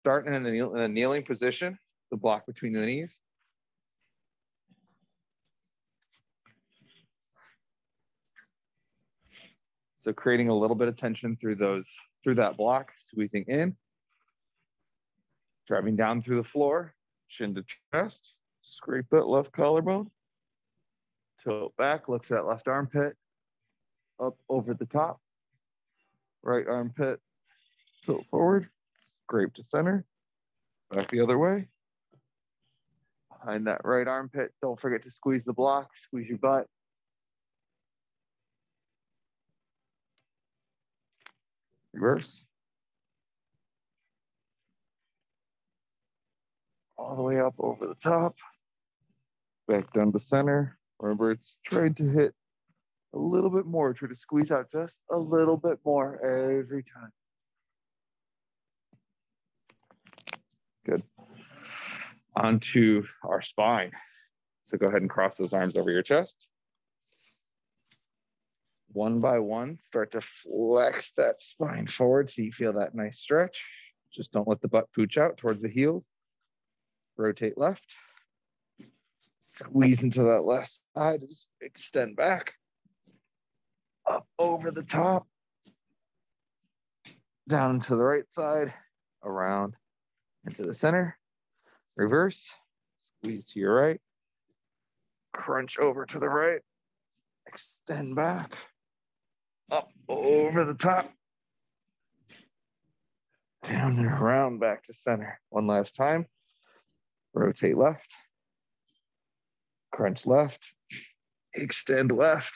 start in a kneeling position, the block between the knees. So creating a little bit of tension through that block, squeezing in, driving down through the floor, chin to chest, scrape that left collarbone, tilt back, lift that left armpit, up over the top, right armpit, tilt forward, scrape to center, back the other way. Behind that right armpit, don't forget to squeeze the block, squeeze your butt. Reverse. All the way up over the top, back down to center. Remember, it's trying to hit a little bit more, try to squeeze out just a little bit more every time. Good. Onto our spine. So go ahead and cross those arms over your chest. One by one, start to flex that spine forward so you feel that nice stretch. Just don't let the butt pooch out towards the heels. Rotate left. Squeeze into that left side. Just extend back. Up over the top. Down to the right side. Around into the center. Reverse. Squeeze to your right. Crunch over to the right. Extend back. Up over the top. Down and around back to center. One last time. Rotate left. Crunch left. Extend left.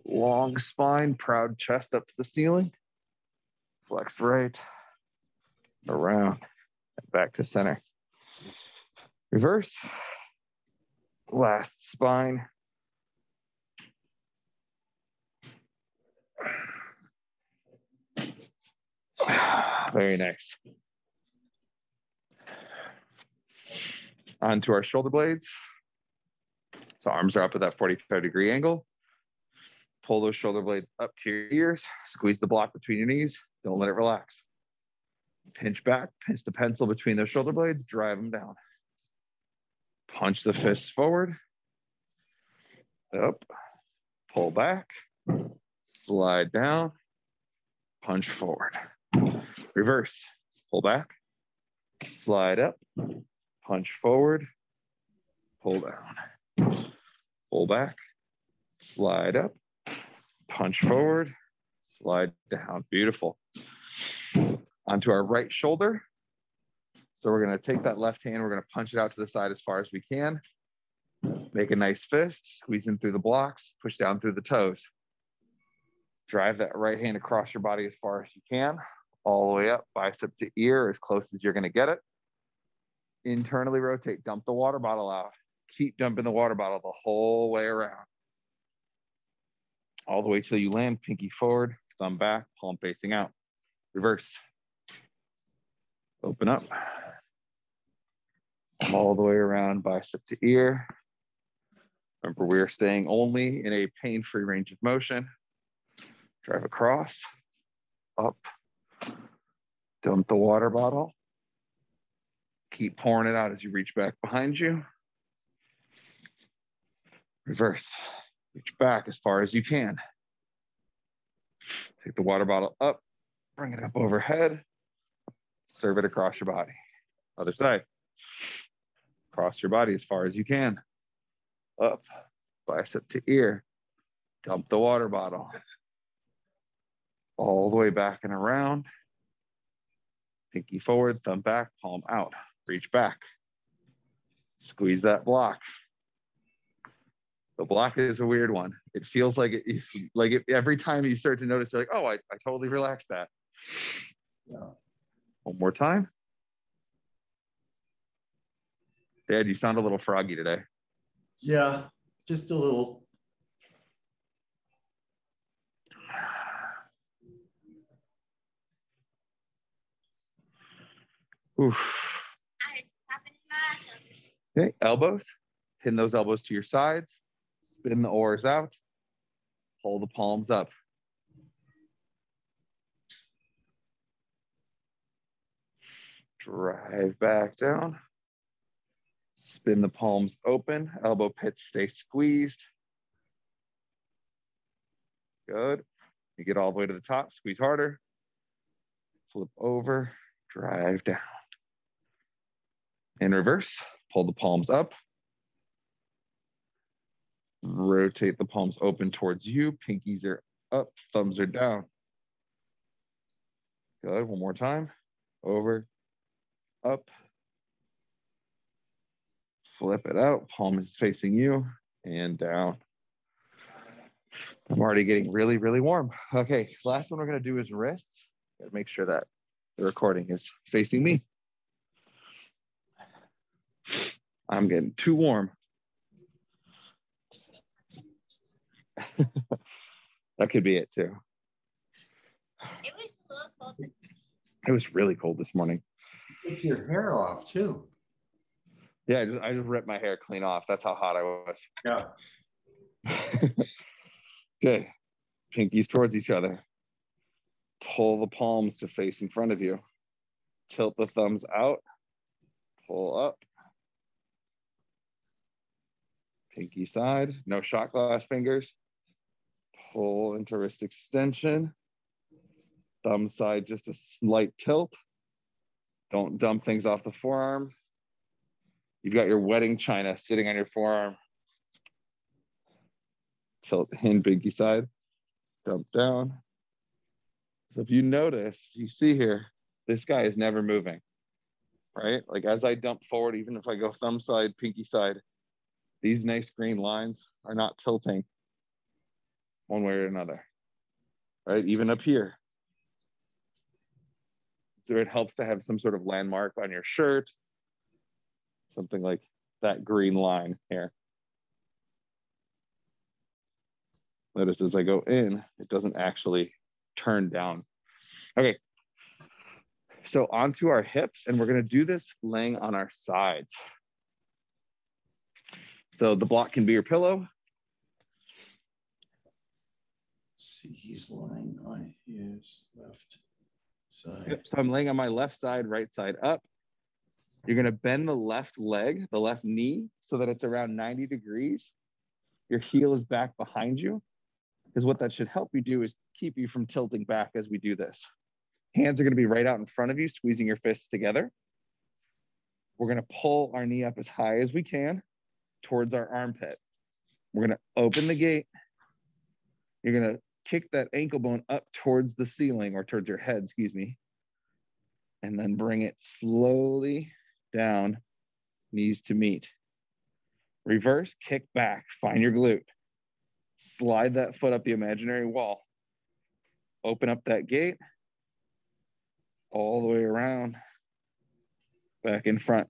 Long spine, proud chest up to the ceiling. Flex right. Around. And back to center. Reverse. Last spine. Very nice. Onto our shoulder blades. So arms are up at that 45-degree angle. Pull those shoulder blades up to your ears. Squeeze the block between your knees. Don't let it relax. Pinch back, pinch the pencil between those shoulder blades, drive them down. Punch the fists forward. Up. Pull back. Slide down. Punch forward. Reverse. Pull back. Slide up. Punch forward. Pull down. Pull back. Slide up. Punch forward. Slide down. Beautiful. Onto our right shoulder. So we're going to take that left hand. We're going to punch it out to the side as far as we can. Make a nice fist. Squeeze in through the blocks. Push down through the toes. Drive that right hand across your body as far as you can. All the way up, bicep to ear, as close as you're going to get it. Internally rotate. Dump the water bottle out. Keep dumping the water bottle the whole way around. All the way till you land. Pinky forward, thumb back, palm facing out. Reverse. Open up. All the way around, bicep to ear. Remember, we are staying only in a pain-free range of motion. Drive across, up, dump the water bottle. Keep pouring it out as you reach back behind you. Reverse, reach back as far as you can. Take the water bottle up, bring it up overhead, serve it across your body. Other side. Cross your body as far as you can. Up, bicep to ear, dump the water bottle. All the way back and around. Pinky forward, thumb back, palm out. Reach back. Squeeze that block. The block is a weird one. It feels like every time you start to notice, you're like, oh, I totally relaxed that. One more time. Dad, you sound a little froggy today. Yeah, just a little. Oof. Okay, elbows. Pin those elbows to your sides. Spin the oars out. Hold the palms up. drive back down. Spin the palms open, elbow pits stay squeezed. Good. You get all the way to the top, squeeze harder. Flip over, drive down. In reverse, pull the palms up. Rotate the palms open towards you. Pinkies are up, thumbs are down. Good, one more time. Over, up. Flip it out, palm is facing you, and down. I'm already getting really, really warm. Okay, last one we're gonna do is wrists. Gotta make sure that the recording is facing me. I'm getting too warm. That could be it too. It was a little cold. It was really cold this morning. Take your hair off too. Yeah, I just ripped my hair clean off. That's how hot I was. Yeah. Okay, pinkies towards each other. Pull the palms to face in front of you. Tilt the thumbs out. Pull up. Pinky side, no shot glass fingers. Pull into wrist extension. Thumb side, just a slight tilt. Don't dump things off the forearm. You've got your wedding china sitting on your forearm. Tilt in pinky side, dump down. So if you notice, you see here, this guy is never moving, right? Like as I dump forward, even if I go thumb side, pinky side, these nice green lines are not tilting one way or another, right? Even up here. So it helps to have some sort of landmark on your shirt, something like that green line here. Notice as I go in, it doesn't actually turn down. Okay, so onto our hips, and we're gonna do this laying on our sides. So the block can be your pillow. Let's see, he's lying on his left side. Yep, so I'm laying on my left side, right side up. You're gonna bend the left leg, the left knee, so that it's around 90 degrees. Your heel is back behind you, because what that should help you do is keep you from tilting back as we do this. Hands are gonna be right out in front of you, squeezing your fists together. We're gonna pull our knee up as high as we can towards our armpit. We're gonna open the gate. You're gonna kick that ankle bone up towards the ceiling, or towards your head, excuse me, and then bring it slowly down, knees to meet. Reverse, kick back, find your glute. Slide that foot up the imaginary wall. Open up that gate, all the way around, back in front.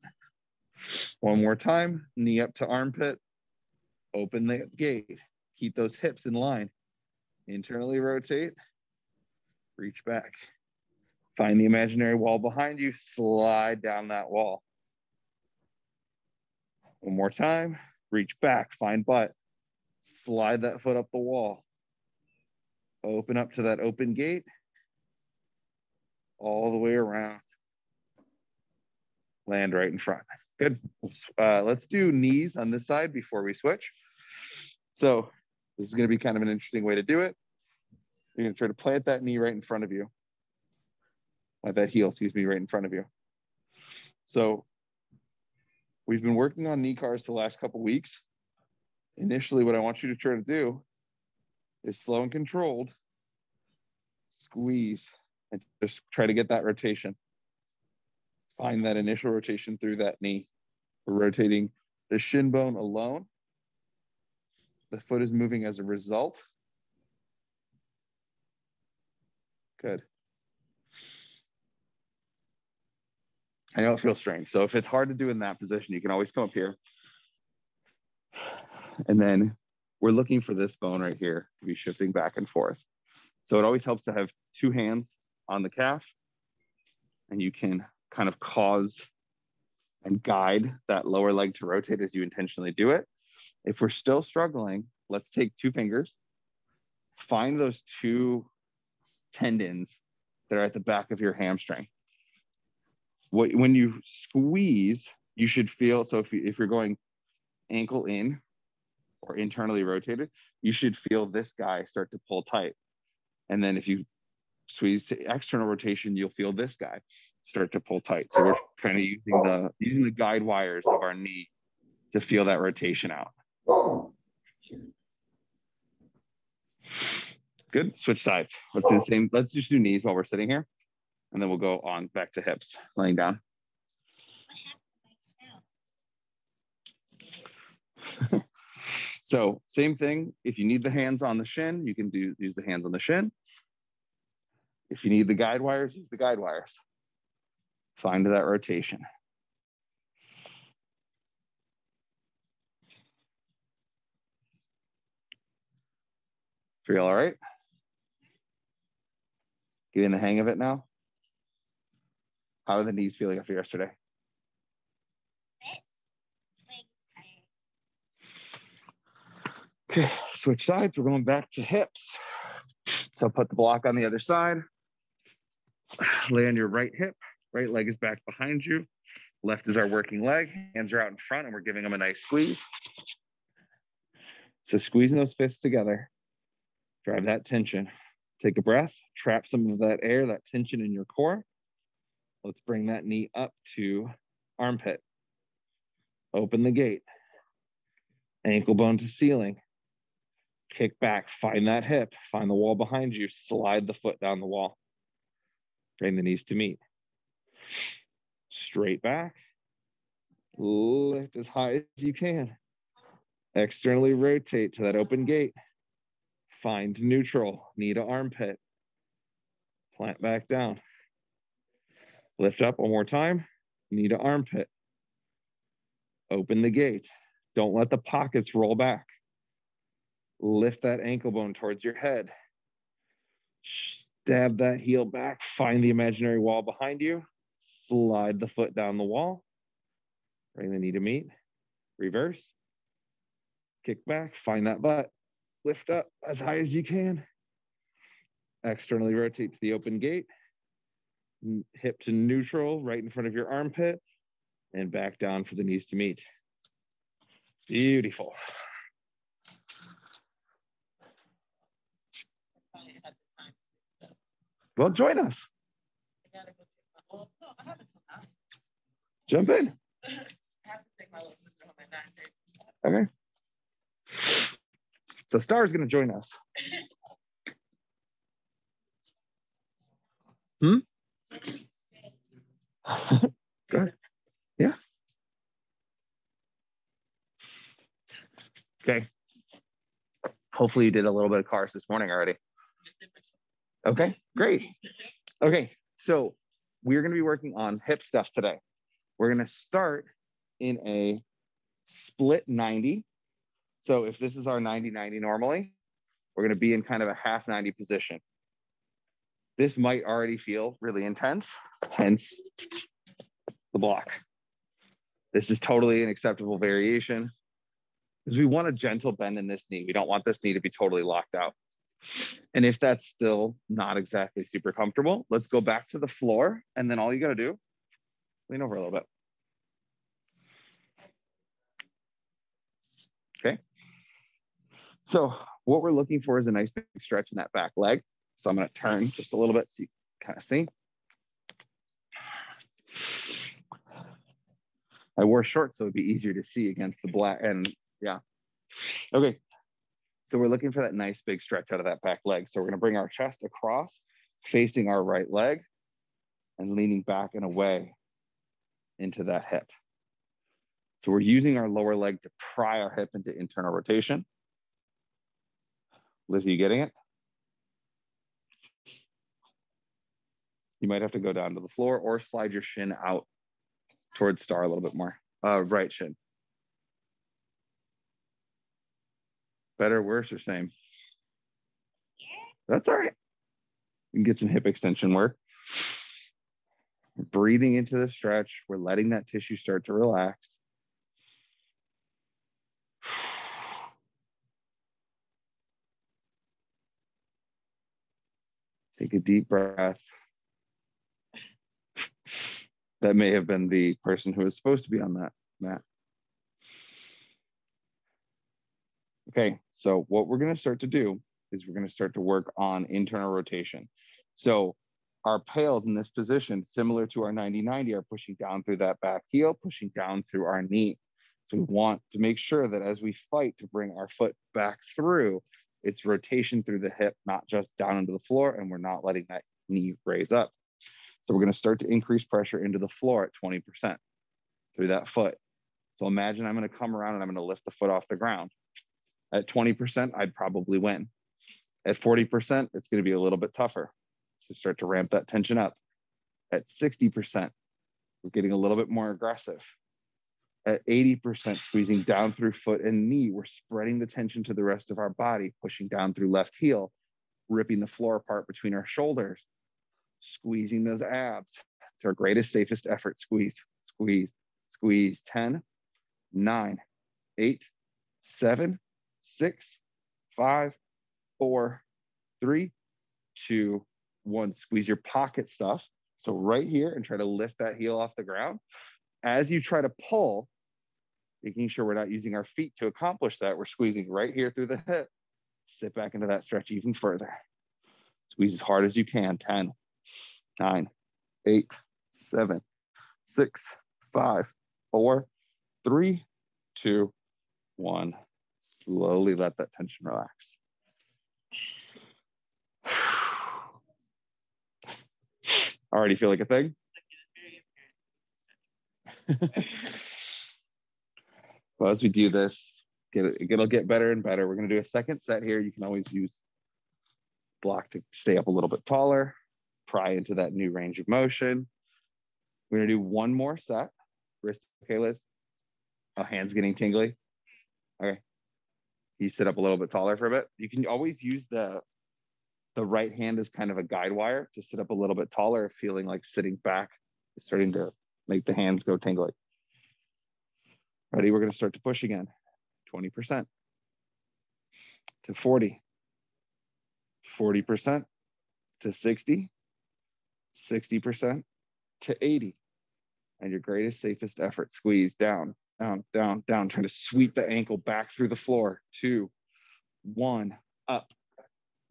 One more time, knee up to armpit, open the gate. Keep those hips in line. Internally rotate, reach back. Find the imaginary wall behind you, slide down that wall. One more time, reach back, find butt. Slide that foot up the wall. Open up to that open gate, all the way around. Land right in front. Good. Let's do knees on this side before we switch. So this is going to be kind of an interesting way to do it. You're going to try to plant that knee right in front of you. That heel, excuse me, right in front of you. So we've been working on knee cars the last couple weeks. Initially, what I want you to try to do is slow and controlled, squeeze, and just try to get that rotation. Find that initial rotation through that knee. We're rotating the shin bone alone. The foot is moving as a result. Good. I know it feels strange. So if it's hard to do in that position, you can always come up here. And then we're looking for this bone right here to be shifting back and forth. So it always helps to have two hands on the calf, and you can kind of cause and guide that lower leg to rotate as you intentionally do it. If we're still struggling, let's take two fingers, find those two tendons that are at the back of your hamstring. when you squeeze, you should feel, so if you're going ankle in or internally rotated, you should feel this guy start to pull tight. And then if you squeeze to external rotation, you'll feel this guy start to pull tight. So we're kind of using the guide wires of our knee to feel that rotation out. Good. Switch sides. Let's do the same. Let's just do knees while we're sitting here, and then we'll go on back to hips, laying down. So same thing. If you need the hands on the shin, you can use the hands on the shin. If you need the guide wires, use the guide wires. Find that rotation. Feel all right? Getting the hang of it now? How are the knees feeling after yesterday? Okay, switch sides. We're going back to hips. So put the block on the other side. Lay on your right hip. Right leg is back behind you. Left is our working leg. Hands are out in front, and we're giving them a nice squeeze. So squeezing those fists together. Drive that tension. Take a breath. Trap some of that air, that tension in your core. Let's bring that knee up to armpit. Open the gate. Ankle bone to ceiling. Kick back. Find that hip. Find the wall behind you. Slide the foot down the wall. Bring the knees to meet. Straight back. Lift as high as you can. Externally rotate to that open gate. Find neutral. Knee to armpit. Plant back down. Lift up one more time. Knee to armpit. Open the gate. Don't let the pockets roll back. Lift that ankle bone towards your head. Stab that heel back. Find the imaginary wall behind you. Slide the foot down the wall. Bring the knee to meet. Reverse. Kick back. Find that butt. Lift up as high as you can. Externally rotate to the open gate. Hip to neutral, right in front of your armpit. And back down for the knees to meet. Beautiful. Well, join us. Jump in. Okay. So Star's going to join us. Good. Yeah. Okay. Hopefully you did a little bit of cars this morning already. Okay, great. Okay, so we're going to be working on hip stuff today. We're going to start in a split 90. So if this is our 90-90 normally, we're going to be in kind of a half 90 position. This might already feel really intense, hence the block. This is totally an acceptable variation because we want a gentle bend in this knee. We don't want this knee to be totally locked out. And if that's still not exactly super comfortable, let's go back to the floor. And then all you got to do, lean over a little bit. Okay. So what we're looking for is a nice big stretch in that back leg. So I'm going to turn just a little bit so you can kind of see. I wore shorts, so it'd be easier to see against the black. And yeah. Okay. So we're looking for that nice big stretch out of that back leg. So we're going to bring our chest across, facing our right leg, and leaning back and away into that hip. So we're using our lower leg to pry our hip into internal rotation. Lizzie, you getting it? You might have to go down to the floor or slide your shin out towards Star a little bit more. Right shin. Better, worse, or same? That's all right. You can get some hip extension work. Breathing into the stretch. We're letting that tissue start to relax. Take a deep breath. That may have been the person who was supposed to be on that mat. Okay, so what we're gonna start to do is we're gonna start to work on internal rotation. So our pails in this position, similar to our 90-90, are pushing down through that back heel, pushing down through our knee. So we want to make sure that as we fight to bring our foot back through, it's rotation through the hip, not just down into the floor, and we're not letting that knee raise up. So we're gonna start to increase pressure into the floor at 20% through that foot. So imagine I'm gonna come around and I'm gonna lift the foot off the ground. At 20%, I'd probably win. At 40%, it's gonna be a little bit tougher. So start to ramp that tension up. At 60%, we're getting a little bit more aggressive. At 80%, squeezing down through foot and knee, we're spreading the tension to the rest of our body, pushing down through left heel, ripping the floor apart between our shoulders, squeezing those abs. It's our greatest, safest effort. Squeeze, squeeze, squeeze. 10, 9, 8, 7, 6, 5, 4, 3, 2, 1. Squeeze your pocket stuff. So right here, and try to lift that heel off the ground. As you try to pull, making sure we're not using our feet to accomplish that, we're squeezing right here through the hip. Sit back into that stretch even further. Squeeze as hard as you can. 10, 9, 8, 7, 6, 5, 4, 3, 2, 1. Slowly let that tension relax. Already feel like a thing? Well, as we do this, it'll get better and better. We're going to do a second set here. You can always use block to stay up a little bit taller, pry into that new range of motion. We're going to do one more set. Wrist, okay, Liz? Oh, hands getting tingly. Okay. You sit up a little bit taller for a bit. You can always use the right hand as kind of a guide wire to sit up a little bit taller, feeling like sitting back is starting to make the hands go tingly. Ready? We're going to start to push again. 20% to 40, 40% to 60, 60% to 80. And your greatest, safest effort, squeeze down, down, down, down, trying to sweep the ankle back through the floor. 2, 1, up.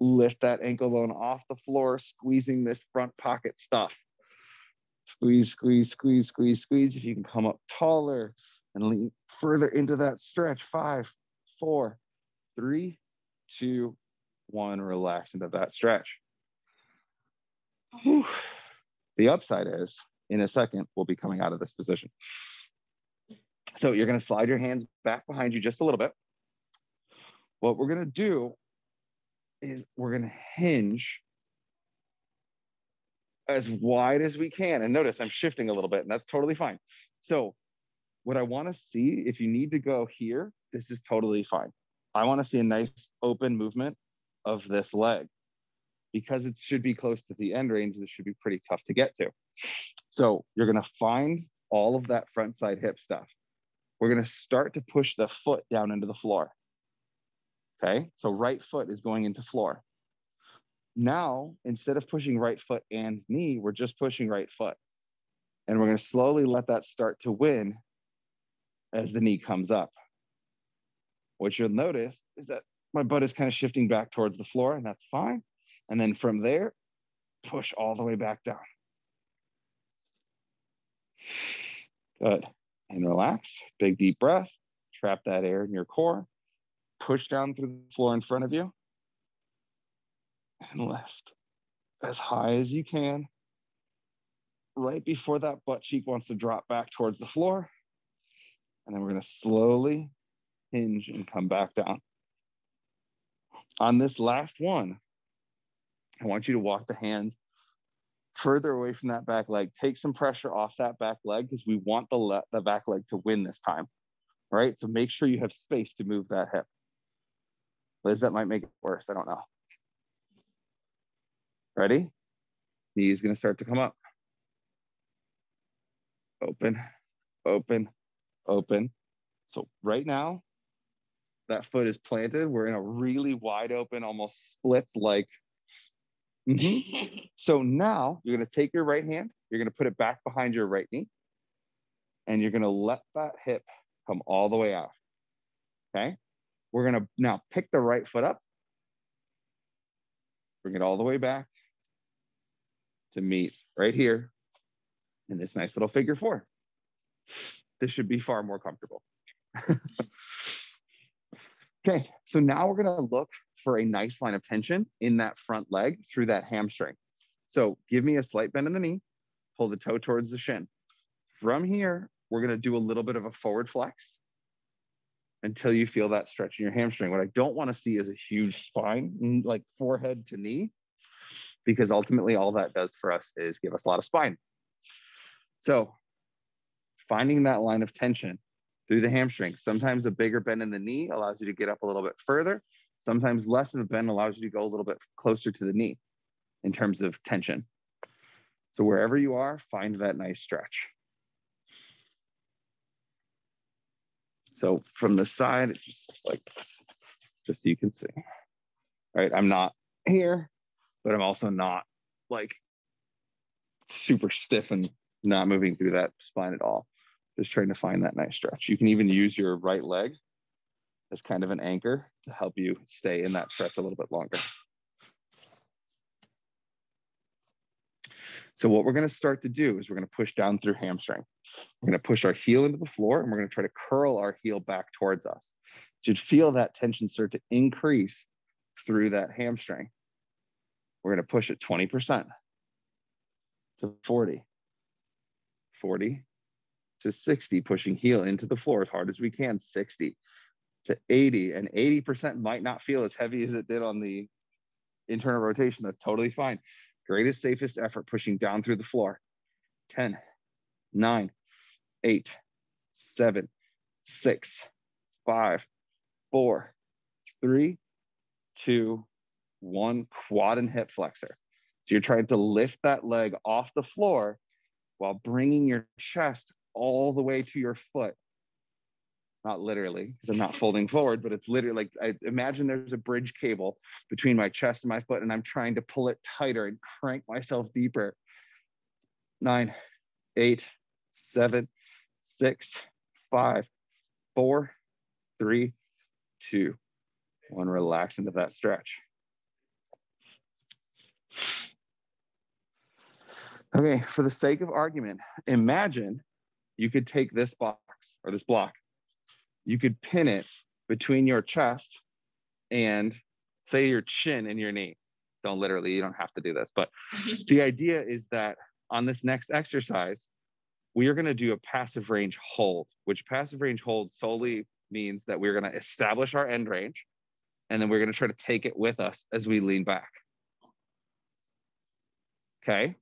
Lift that ankle bone off the floor, squeezing this front pocket stuff. Squeeze, squeeze, squeeze, squeeze, squeeze. If you can come up taller and lean further into that stretch. 5, 4, 3, 2, 1. Relax into that stretch. Whew. The upside is, in a second, we'll be coming out of this position. So you're going to slide your hands back behind you just a little bit. What we're going to do is we're going to hinge as wide as we can. And notice I'm shifting a little bit, and that's totally fine. So what I want to see, if you need to go here, this is totally fine. I want to see a nice open movement of this leg. Because it should be close to the end range, this should be pretty tough to get to. So you're going to find all of that front side hip stuff. We're going to start to push the foot down into the floor. Okay, so right foot is going into floor. Now, instead of pushing right foot and knee, we're just pushing right foot. And we're going to slowly let that start to win as the knee comes up. What you'll notice is that my butt is kind of shifting back towards the floor, and that's fine. And then from there, push all the way back down. Good. And relax. Big deep breath. Trap that air in your core. Push down through the floor in front of you. And lift as high as you can. Right before that butt cheek wants to drop back towards the floor. And then we're going to slowly hinge and come back down. On this last one, I want you to walk the hands further away from that back leg. Take some pressure off that back leg because we want the back leg to win this time. All right, so make sure you have space to move that hip. Liz, that might make it worse. I don't know. Ready? Knee is going to start to come up. Open, open, open. So right now, that foot is planted. We're in a really wide open, almost splits like So now you're going to take your right hand, you're going to put it back behind your right knee, and you're going to let that hip come all the way out. Okay. We're going to now pick the right foot up, bring it all the way back to meet right here in this nice little figure four. This should be far more comfortable. Okay, so now we're gonna look for a nice line of tension in that front leg through that hamstring. So give me a slight bend in the knee, pull the toe towards the shin. From here, we're gonna do a little bit of a forward flex until you feel that stretch in your hamstring. What I don't wanna see is a huge spine, like forehead to knee, because ultimately all that does for us is give us a lot of spine. So finding that line of tension through the hamstring. Sometimes a bigger bend in the knee allows you to get up a little bit further. Sometimes less of a bend allows you to go a little bit closer to the knee in terms of tension. So wherever you are, find that nice stretch. So from the side, it just looks like this, just so you can see. All right, I'm not here, but I'm also not like super stiff and not moving through that spine at all. Just trying to find that nice stretch. You can even use your right leg as kind of an anchor to help you stay in that stretch a little bit longer. So what we're going to start to do is we're going to push down through hamstring. We're going to push our heel into the floor, and we're going to try to curl our heel back towards us. So you'd feel that tension start to increase through that hamstring. We're going to push it 20% to 40, 40 to 60, pushing heel into the floor as hard as we can, 60 to 80, and 80% might not feel as heavy as it did on the internal rotation. That's totally fine. Greatest, safest effort, pushing down through the floor. 10, 9, 8, 7, 6, 5, 4, 3, 2, 1, quad and hip flexor. So you're trying to lift that leg off the floor while bringing your chest all the way to your foot. Not literally, because I'm not folding forward, but it's literally like, I imagine there's a bridge cable between my chest and my foot, and I'm trying to pull it tighter and crank myself deeper. 9, 8, 7, 6, 5, 4, 3, 2, 1. Relax into that stretch. Okay, for the sake of argument, imagine you could take this box or this block. You could pin it between your chest and say your chin and your knee. Don't literally, you don't have to do this, but the idea is that on this next exercise, we are going to do a passive range hold, which passive range hold solely means that we're going to establish our end range, and then we're going to try to take it with us as we lean back. Okay.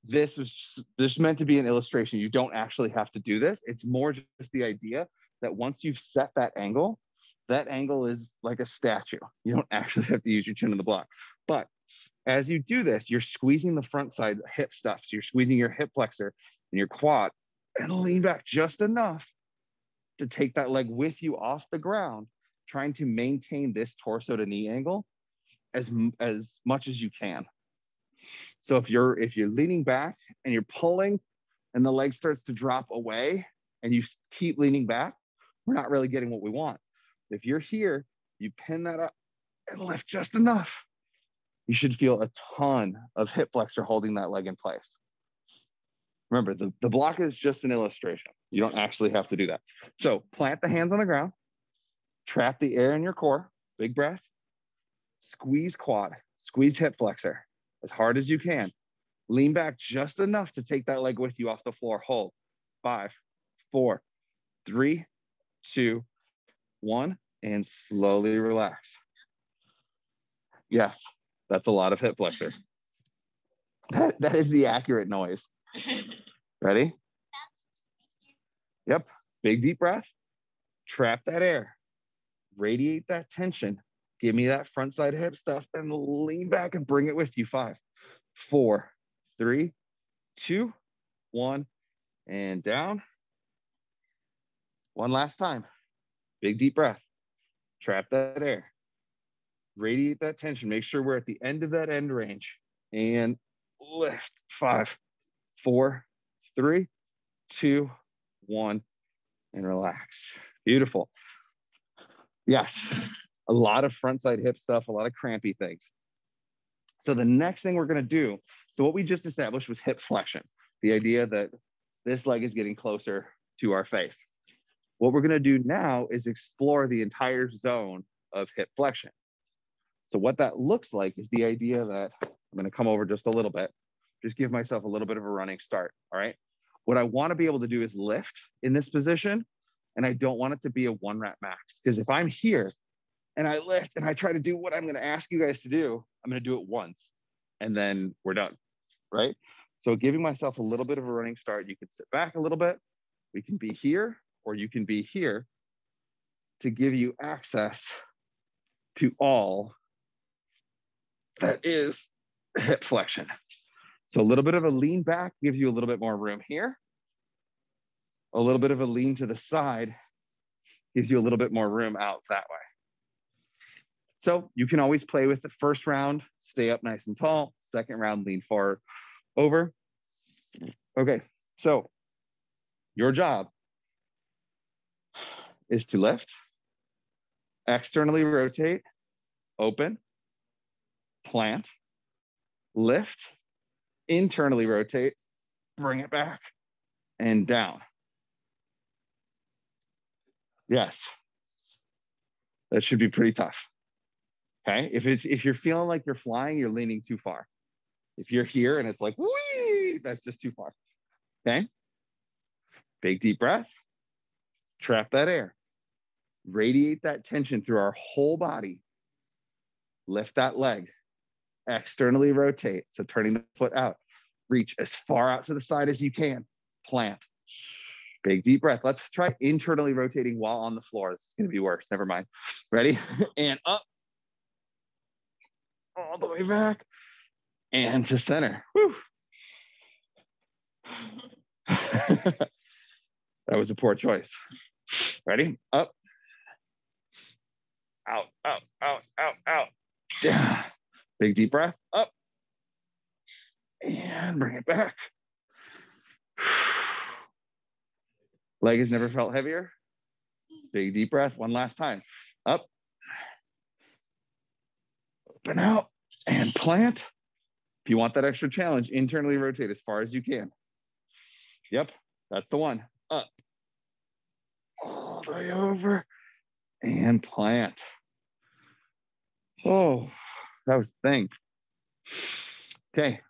This is meant to be an illustration. You don't actually have to do this. It's more just the idea that once you've set that angle is like a statue. You don't actually have to use your chin in the block. But as you do this, you're squeezing the front side hip stuff. So you're squeezing your hip flexor and your quad, and lean back just enough to take that leg with you off the ground, trying to maintain this torso to knee angle as much as you can. So if you're leaning back and you're pulling and the leg starts to drop away and you keep leaning back, we're not really getting what we want. If you're here, you pin that up and lift just enough. You should feel a ton of hip flexor holding that leg in place. Remember, the block is just an illustration. You don't actually have to do that. So plant the hands on the ground, trap the air in your core, big breath, squeeze quad, squeeze hip flexor as hard as you can. Lean back just enough to take that leg with you off the floor. Hold. 5, 4, 3, 2, 1, and slowly relax. Yes, that's a lot of hip flexor. That is the accurate noise. Ready? Yep. Big deep breath. Trap that air. Radiate that tension. Give me that front side hip stuff and lean back and bring it with you. 5, 4, 3, 2, 1, and down. One last time. Big deep breath. Trap that air. Radiate that tension. Make sure we're at the end of that end range. And lift. 5, 4, 3, 2, 1, and relax. Beautiful. Yes, a lot of front side hip stuff, a lot of crampy things. So the next thing we're going to do, so what we just established was hip flexion, the idea that this leg is getting closer to our face. What we're going to do now is explore the entire zone of hip flexion. So what that looks like is the idea that I'm going to come over just a little bit, just give myself a little bit of a running start. All right. What I want to be able to do is lift in this position, and I don't want it to be a 1 rep max, because if I'm here and I lift and I try to do what I'm going to ask you guys to do, I'm going to do it once and then we're done, right? So giving myself a little bit of a running start, you can sit back a little bit. We can be here or you can be here to give you access to all that is hip flexion. So a little bit of a lean back gives you a little bit more room here. A little bit of a lean to the side gives you a little bit more room out that way. So you can always play with the first round, stay up nice and tall. Second round, lean forward, over. Okay, so your job is to lift, externally rotate, open, plant, lift, internally rotate, bring it back, and down. Yes, that should be pretty tough. Okay, if you're feeling like you're flying, you're leaning too far. If you're here and it's like, whee, that's just too far. Okay, big deep breath, trap that air, radiate that tension through our whole body, lift that leg, externally rotate, so turning the foot out, reach as far out to the side as you can, plant. Big deep breath. Let's try internally rotating while on the floor. This is going to be worse. Never mind. Ready? And up. All the way back. And to center. Whew. That was a poor choice. Ready? Up. Out, out, out, out, out. Yeah. Big deep breath. Up. And bring it back. Leg has never felt heavier. Big deep breath. One last time. Up. Open out and plant. If you want that extra challenge, internally rotate as far as you can. Yep, that's the one. Up. All the way over and plant. Oh, that was the thing. Okay.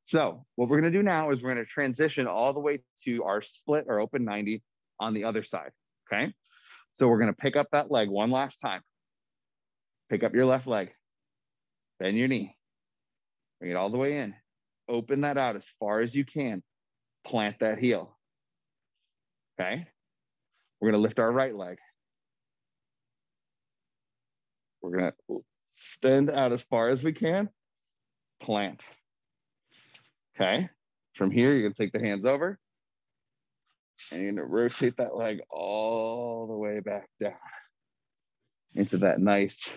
So what we're going to do now is we're going to transition all the way to our split or open 90 on the other side. Okay. So we're going to pick up that leg one last time. Pick up your left leg. Bend your knee. Bring it all the way in. Open that out as far as you can. Plant that heel. Okay. We're going to lift our right leg. We're going to extend out as far as we can. Plant. Okay. From here, you're going to take the hands over. And you're going to rotate that leg all the way back down into that nice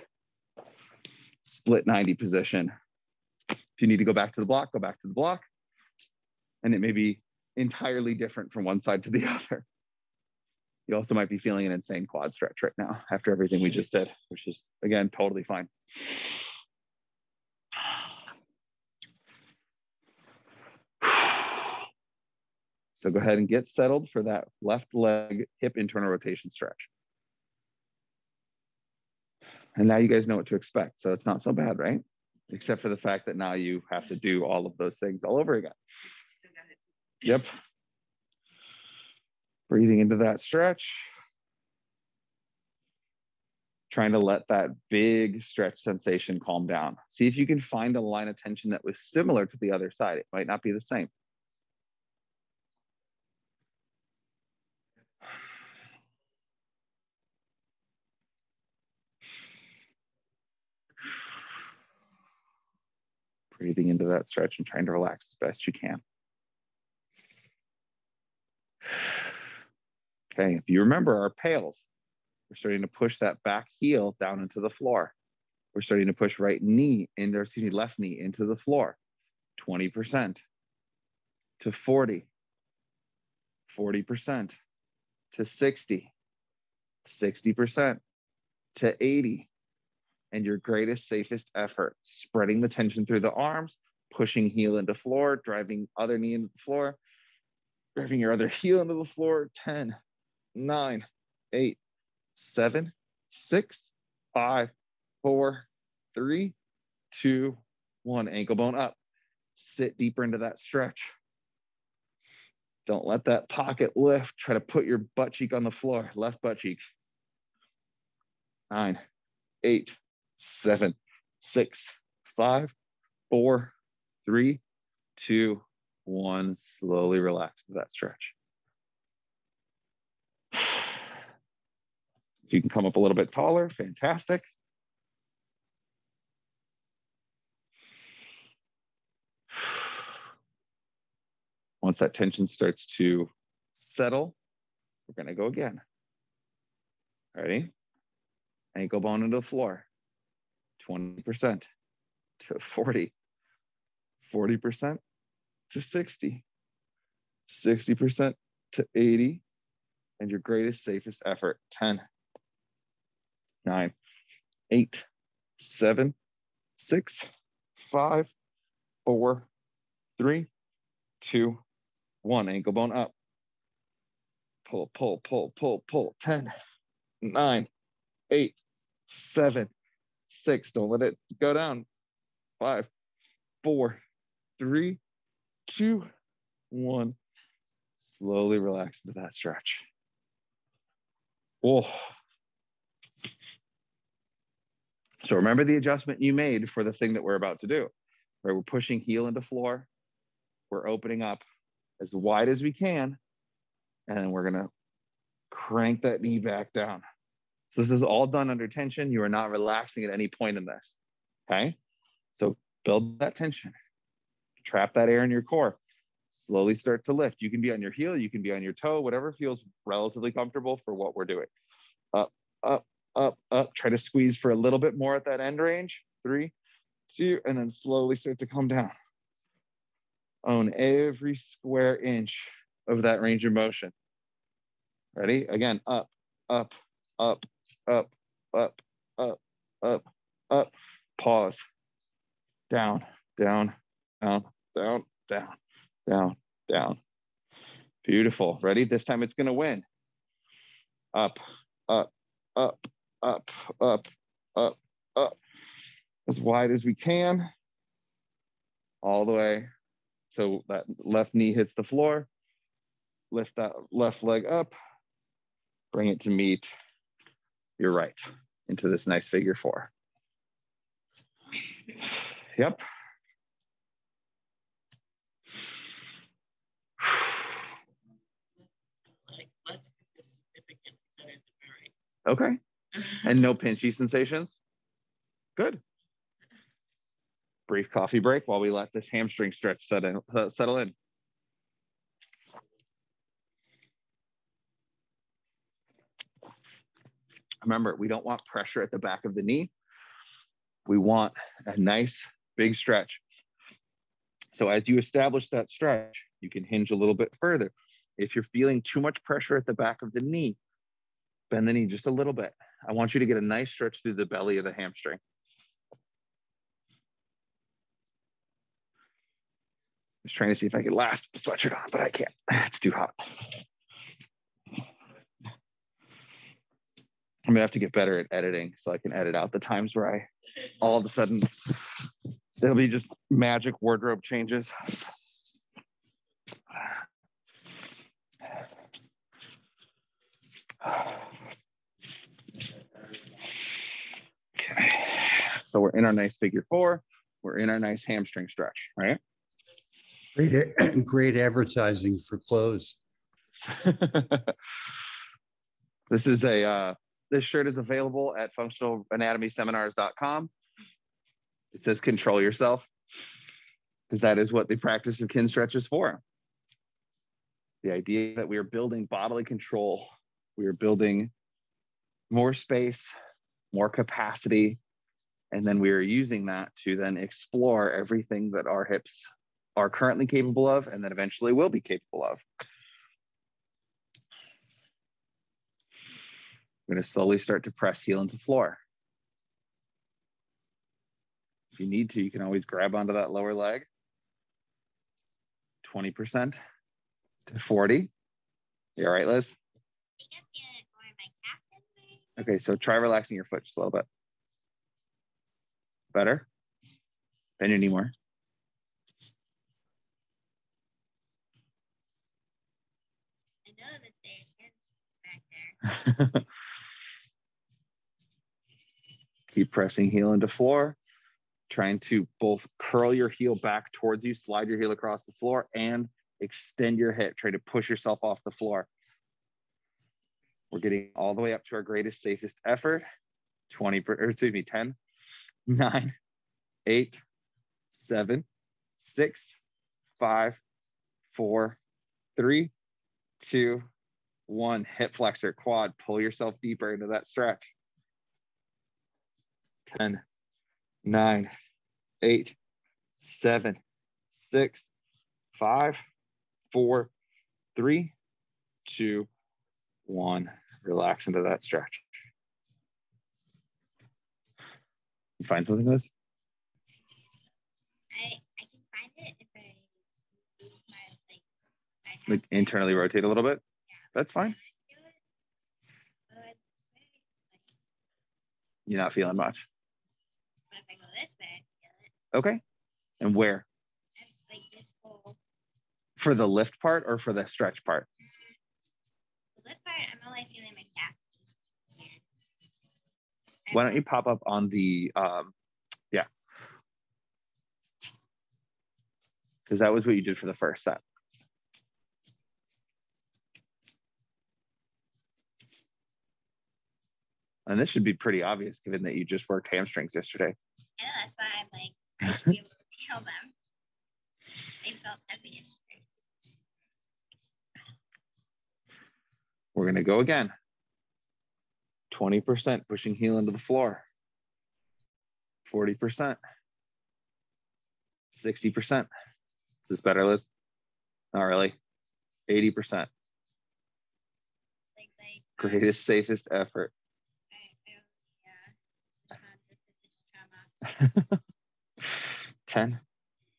split 90 position. If you need to go back to the block, go back to the block. And it may be entirely different from one side to the other. You also might be feeling an insane quad stretch right now after everything we just did, which is, again, totally fine. So go ahead and get settled for that left leg hip internal rotation stretch. And now you guys know what to expect. So it's not so bad, right? Except for the fact that now you have to do all of those things all over again. Yep. Breathing into that stretch. Trying to let that big stretch sensation calm down. See if you can find a line of tension that was similar to the other side. It might not be the same. Breathing into that stretch and trying to relax as best you can. Okay, if you remember our pails, we're starting to push that back heel down into the floor. We're starting to push right knee into, excuse me, left knee into the floor. 20% to 40, 40% to 60, 60% to 80. And your greatest, safest effort, spreading the tension through the arms, pushing heel into floor, driving other knee into the floor, driving your other heel into the floor. 10, 9, 8, 7, 6, 5, 4, 3, 2, 1. Ankle bone up. Sit deeper into that stretch. Don't let that pocket lift. Try to put your butt cheek on the floor, left butt cheek. 9, 8, 7, 6, 5, 4, 3, 2, 1. Slowly relax to that stretch. If you can come up a little bit taller, fantastic. Once that tension starts to settle, we're going to go again. Ready? Ankle bone into the floor. 20% to 40, 40% to 60, 60% to 80, and your greatest, safest effort. 10, 9, 8, 7, 6, 5, 4, 3, 2, 1. Ankle bone up. Pull, pull, pull, pull, pull. 10, 9, 8, 7, 6. Don't let it go down. 5, 4, 3, 2, 1. Slowly relax into that stretch. Oh. So remember the adjustment you made for the thing that we're about to do. Right? We're pushing heel into floor. We're opening up as wide as we can. And then we're going to crank that knee back down. So this is all done under tension. You are not relaxing at any point in this. Okay? So build that tension. Trap that air in your core. Slowly start to lift. You can be on your heel. You can be on your toe. Whatever feels relatively comfortable for what we're doing. Up, up, up, up. Try to squeeze for a little bit more at that end range. 3, 2, and then slowly start to come down. Own every square inch of that range of motion. Ready? Again, up, up, up, up, up, up, up, up. Pause. Down, down, down, down, down, down, down. Beautiful. Ready? This time it's going to win. Up, up, up, up, up, up, up. As wide as we can. All the way. So that left knee hits the floor. Lift that left leg up. Bring it to meet your right into this nice figure 4. Yep. Okay. And no pinchy sensations? Good. Brief coffee break while we let this hamstring stretch settle in. Remember, we don't want pressure at the back of the knee. We want a nice big stretch. So as you establish that stretch, you can hinge a little bit further. If you're feeling too much pressure at the back of the knee, bend the knee just a little bit. I want you to get a nice stretch through the belly of the hamstring. Just trying to see if I can last the sweatshirt on, but I can't. It's too hot. I'm gonna have to get better at editing so I can edit out the times where I all of a sudden there'll be just magic wardrobe changes. Okay, so we're in our nice figure 4. We're in our nice hamstring stretch, right? Great advertising for clothes. This is this shirt is available at functionalanatomyseminars.com. It says control yourself, because that is what the practice of Kinstretch is for. The idea that we are building bodily control, we are building more space, more capacity, And then we are using that to then explore everything that our hips are currently capable of and then eventually will be capable of. I'm going to slowly start to press heel into floor. If you need to, you can always grab onto that lower leg. 20% to 40. You all right, Liz? Okay, so try relaxing your foot just a little bit. Better? Bend your knee more. I know that there's hints back there. Keep pressing heel into floor, trying to both curl your heel back towards you, slide your heel across the floor, and extend your hip. Try to push yourself off the floor. We're getting all the way up to our greatest, safest effort. 10, 9, 8, 7, 6, 5, 4, 3, 2, 1. Hip flexor, quad. Pull yourself deeper into that stretch. 10, 9, 8, 7, 6, 5, 4, 3, 2, 1. Relax into that stretch. You find something, Liz? I can find it if I move my Like internally rotate a little bit? Yeah. That's fine. You're not feeling much. But if I go this way, I feel it. Okay. And where? Like this whole. For the lift part or for the stretch part? The lift part, I'm only feeling my calf. Why don't you pop up on the, yeah. Because that was what you did for the first set. And this should be pretty obvious given that you just worked hamstrings yesterday. Yeah, that's why I'm like, I should be able to feel them. They felt heavy yesterday. We're going to go again. 20% pushing heel into the floor. 40%. 60%. Is this better, Liz? Not really. 80%. Greatest, safest effort. 10,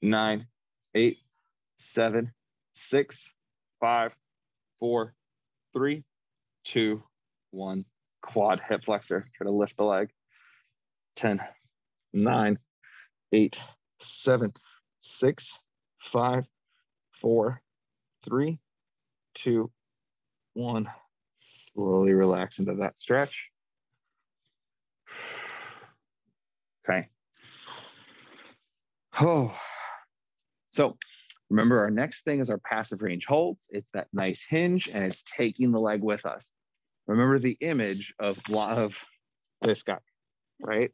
9, 8, 7, 6, 5, 4, 3, 2, 1. Quad hip flexor. Try to lift the leg. 10, 9, 8, 7, 6, 5, 4, 3, 2, 1. Slowly relax into that stretch. Okay. Oh, so remember our next thing is our passive range holds. It's that nice hinge and it's taking the leg with us. Remember the image of this guy, right?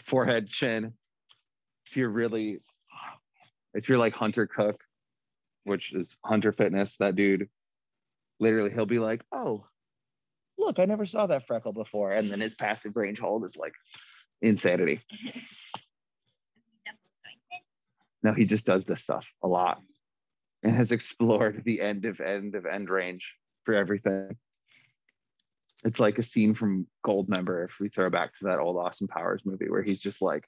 Forehead, chin. If you're like Hunter Cook, which is Hunter Fitness, that dude, literally he'll be like, oh, look, I never saw that freckle before. And then his passive range hold is like insanity. No, he just does this stuff a lot and has explored the end of end range for everything. It's like a scene from Goldmember, if we throw back to that old Austin Powers movie where he's just like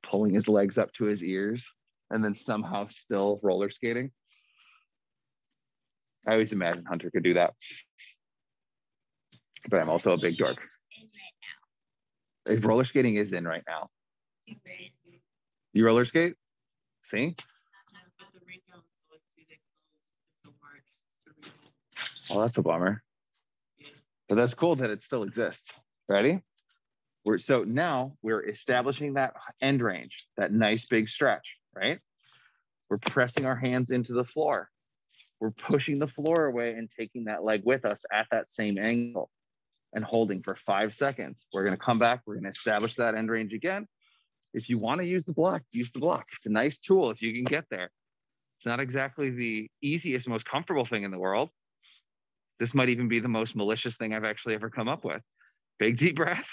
pulling his legs up to his ears and then somehow still roller skating. I always imagine Hunter could do that. But I'm also a big dork. If roller skating is in right now. You roller skate? See? Well, that's a bummer. But that's cool that it still exists. Ready? So now we're establishing that end range, that nice big stretch, right? We're pressing our hands into the floor. We're pushing the floor away and taking that leg with us at that same angle and holding for 5 seconds. We're going to come back. We're going to establish that end range again. If you want to use the block, use the block. It's a nice tool if you can get there. It's not exactly the easiest, most comfortable thing in the world. This might even be the most malicious thing I've actually ever come up with. Big deep breath.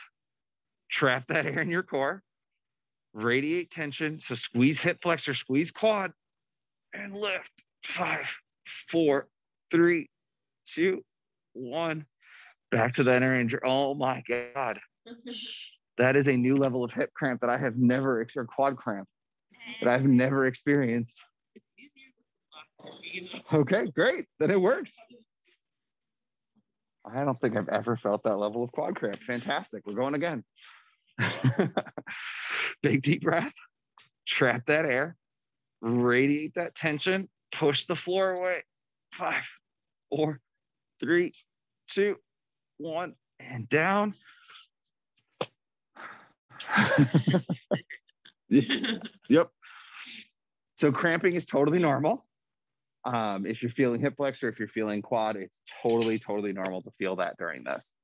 Trap that air in your core. Radiate tension. So squeeze hip flexor, squeeze quad, and lift. 5, 4, 3, 2, 1. Back to that injury. Oh my God. That is a new level of hip cramp that I have never, or quad cramp that I've never experienced. Okay, great. Then it works. I don't think I've ever felt that level of quad cramp. Fantastic. We're going again. Big deep breath. Trap that air. Radiate that tension. Push the floor away. 5, 4, 3, 2, 1, and down. Yep. So cramping is totally normal. If you're feeling hip flexor, if you're feeling quad, it's totally normal to feel that during this.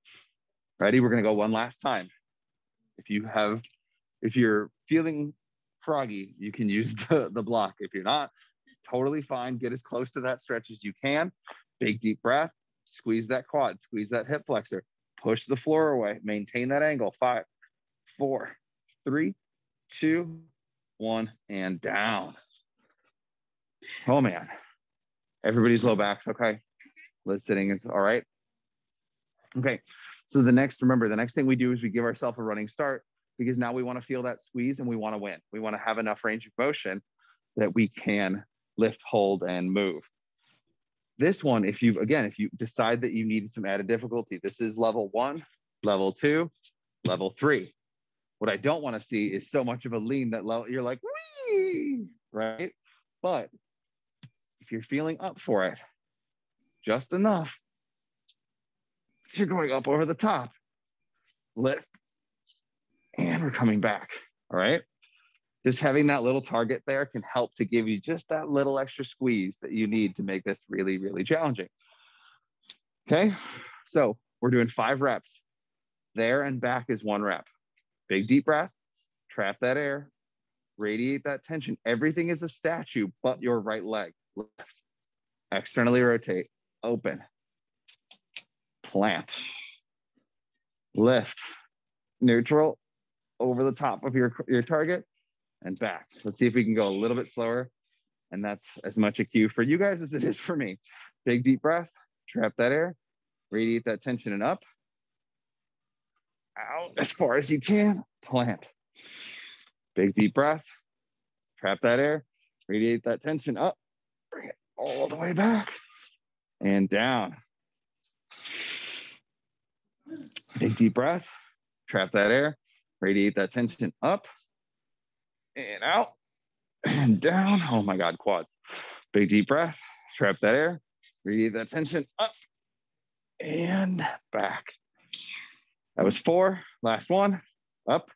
Ready? We're going to go one last time. If you're feeling froggy, you can use the block. If you're not, totally fine. Get as close to that stretch as you can. Big deep breath. Squeeze that quad. Squeeze that hip flexor. Push the floor away. Maintain that angle. 5, 4, 3, 2, 1, and down. Oh man. Everybody's low back's okay. Liz sitting is all right. Okay. So the next thing we do is we give ourselves a running start, because now we want to feel that squeeze and we want to win. We want to have enough range of motion that we can lift, hold, and move. This one, if you decide that you need some added difficulty, this is level 1, level 2, level 3. What I don't want to see is so much of a lean that you're like, wee, right? But if you're feeling up for it, just enough, so you're going up over the top, lift, and we're coming back, all right? Just having that little target there can help to give you just that little extra squeeze that you need to make this really challenging. Okay, so we're doing 5 reps. There and back is 1 rep. Big deep breath, trap that air, radiate that tension. Everything is a statue but your right leg. Lift, externally rotate, open, plant, lift, neutral, over the top of your target, and back. Let's see if we can go a little bit slower. And that's as much a cue for you guys as it is for me. Big deep breath, trap that air, radiate that tension and up. Out as far as you can, plant. Big deep breath, trap that air, radiate that tension up, bring it all the way back and down. Big deep breath, trap that air, radiate that tension up and out and down. Oh my God, quads. Big deep breath, trap that air, radiate that tension up and back. That was 4, last one, up,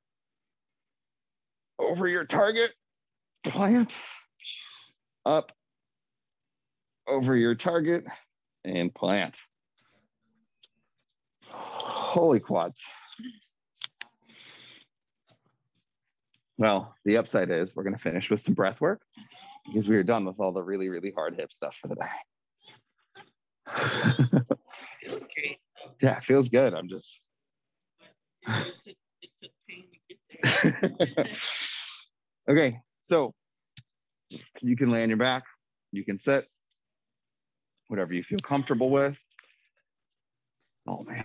over your target, plant, up, over your target, and plant. Holy quads. Well, the upside is we're going to finish with some breath work because we are done with all the really hard hip stuff for the day. Feels great. Yeah, it feels good. I'm just. It took pain to get there. Okay, so you can lay on your back, you can sit, whatever you feel comfortable with. Oh man.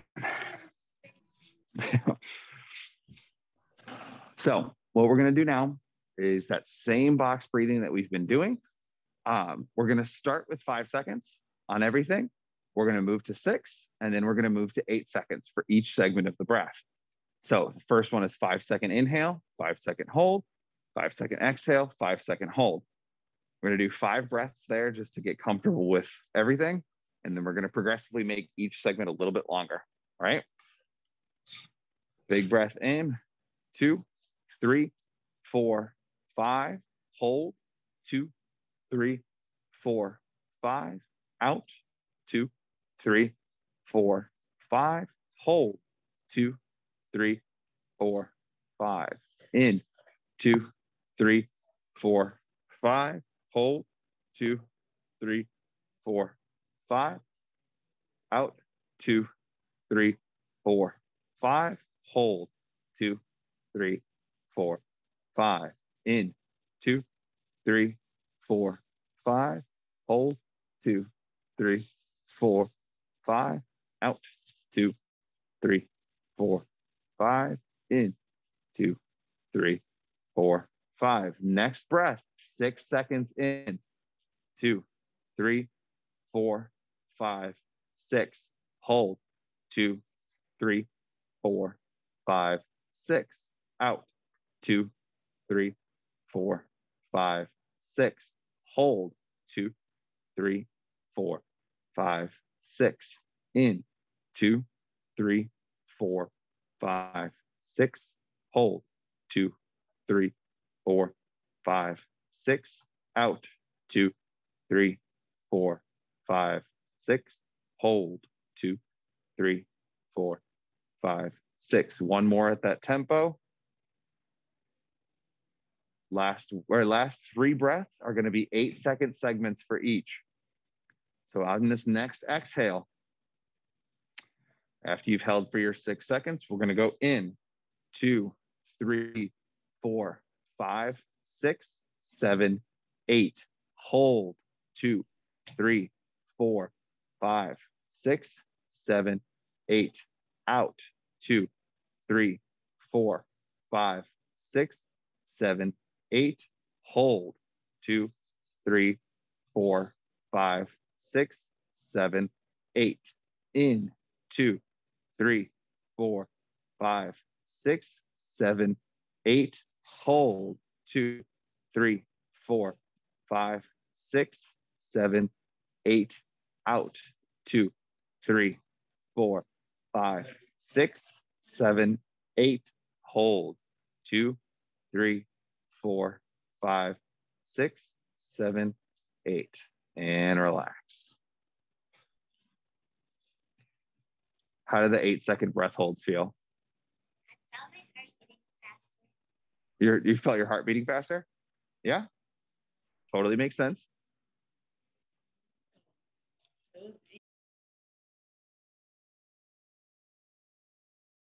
So what we're going to do now is that same box breathing that we've been doing. We're going to start with 5 seconds on everything. We're going to move to 6, and then we're going to move to 8 seconds for each segment of the breath. So the first one is 5-second inhale, 5-second hold, 5-second exhale, 5-second hold. We're going to do 5 breaths there just to get comfortable with everything. And then we're going to progressively make each segment a little bit longer. All right. Big breath in, 2, 3, 4, 5. Hold, 2, 3, 4, 5. Out, 2, 3, 4, 5. Hold, 2, 3, 4, 5. In, 2, 3, 4, 5. Hold, 2, 3, 4, 5. Out, 2, 3, 4, 5. Hold. 2, 3, 4, 5. In. 2, 3, 4, 5. Hold. 2, 3, 4, 5. Out. 2, 3, 4, 5. In. 2, 3, 4, 5. Next breath. 6 seconds in. 2, 3, 4, 5, 6. Hold. 2, 3, 4, 5, 6. Out. 2, 3, 4, 5, 6. Hold. 2, 3, 4, 5, 6. In. 2, 3, 4, 5, 6. Hold. 2, 3, 4, 5, 6. Out. 2, 3, 4, 5, 6. Hold. 2, 3, 4, 5, 6. One more at that tempo. Last 3 breaths are going to be 8-second segments for each. So on this next exhale, after you've held for your 6 seconds, we're going to go in 2, 3, 4, 5, 6, 7, 8. Hold 2, 3, 4, 5, 6, 7, 8. Out 2, 3, 4, 5, 6, 7, 8. Hold 2, 3, 4, 5, 6, 7, 8. In 2, 3, 4, 5, 6, 7, 8. Hold 2, 3, 4, 5, 6, 7, 8. Out 2, 3, 4, 5, 6, 7, 8. Hold 2, 3, 4, 5, 6, 7, 8. And relax. How do the 8-second breath holds feel? I felt my heart getting faster. You felt your heart beating faster? Yeah, totally makes sense.